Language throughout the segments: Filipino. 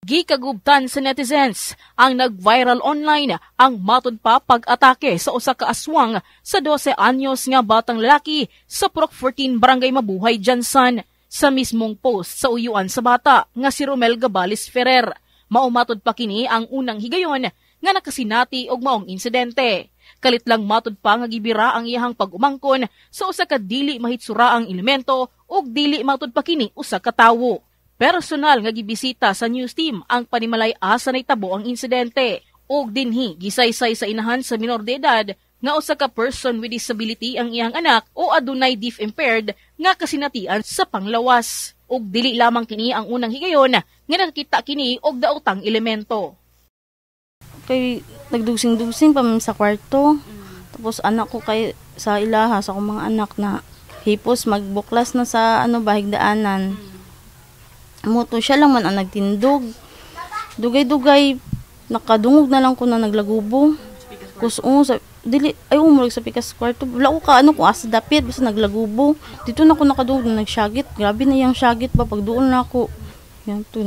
Gikagubtan sa netizens ang nag-viral online ang matud pa pag-atake sa usa ka aswang sa 12 anyos nga batang lalaki sa Purok 14 Barangay Mabuhay, Jansan. Sa mismong post sa uyuan sa bata nga si Romel Gabales Ferrer, maumatod pa kini ang unang higayon nga nakasinati og maong insidente. Kalit lang matud pa nga gibira ang iyahang pag-umangkon sa usa ka dili mahitsuraang elemento ug dili matud pa kini usa ka tawo. Personal nga gibisita sa news team ang panimalay asa nahitabo ang insidente ug dinhi gisaysay sa inahan sa minor de edad nga usa ka person with disability ang iyang anak o adunay deaf impaired nga kasinatian sa panglawas. Ug dili lamang kini ang unang higayon nga nakakita kini og daotang elemento. Kay nagdugsing-dugsing pa sa kwarto. Tapos anak ko kay sa ilaha sa akong mga anak na hipos magbuklas na sa bahigdaanan. Moto siya lang man ang nagtindog. Dugay-dugay nakadungog na lang ko na naglagubo. Kuso sa dili ay umurog sa pikas kwarto. Wala ko ka ko asa dapit basta naglagubo. Dito na ako nakadungog na nagsyagit. Grabe na yang syagit pa pag doon na ako. Yan to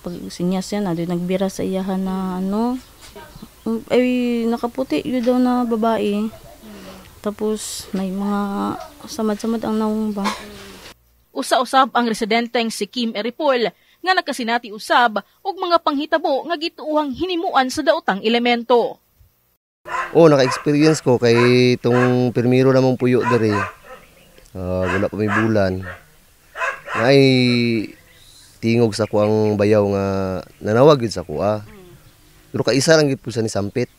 pag sinyas yan nagbira sa iyahan na ay nakaputi yun daw na babae. Tapos may mga samad-samad ang naong ba. Usa-usab ang residenteng si Kim Eripol nga nakasinati usab og mga panghitabo nga gituuhang hinimuan sa daotang elemento. Naka-experience ko kay itong permiro namang puyo dere. Wala pa may bulan. Ngay tingog sa kuang bayaw nga nanawag gid sa kuha. Pero kaisa lang gid po sa ni sampit.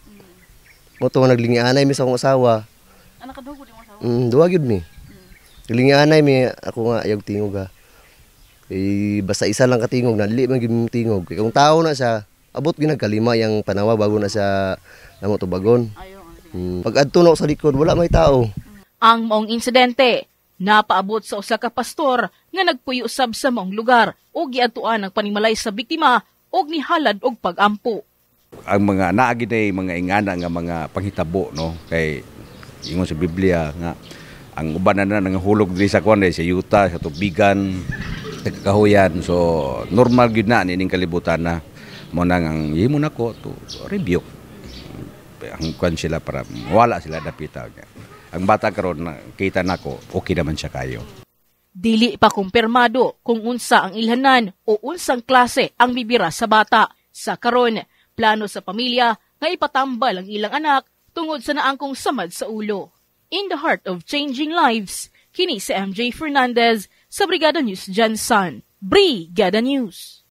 Moto nga naglingianay mi sa akong asawa. Anak kadugod mo asawa? Duwa gid mi. Naglingianay mi ako nga ayog tingog ha. Basta isa lang katingog na dili man gid mo tingog. Kung tao na siya, abot gid nagkalima yang panawa bago na siya namo tubagon. Pag adto na sa likod wala may tao. Ang maong insidente napaabot sa usa ka pastor nga nagpuyo-usab sa maong lugar ug giadtuan ang panimalay sa biktima ug nihalad og pag-ampo. Ang mga naagid ay mga ingana nga mga panghitabo kay ingon sa Biblia nga ang uban na nangahulog diri sa kuan sa yuta, sa tubigan, sa kahuyan. So normal gyud na nining kalibutan na mo nang ang himo nako to rebuke ang kuan sila para wala sila dapita. Ang bata karon kita nako okay naman siya kayo. Dili pa kumpirmado kung unsa ang ilhanan o unsang klase ang bibira sa bata. Sa karon, plano sa pamilya nga ipatambal ang ilang anak tungod sa naangkong samad sa ulo. In the heart of changing lives, kini si MJ Fernandez sa Brigada News Jansan. Brigada News.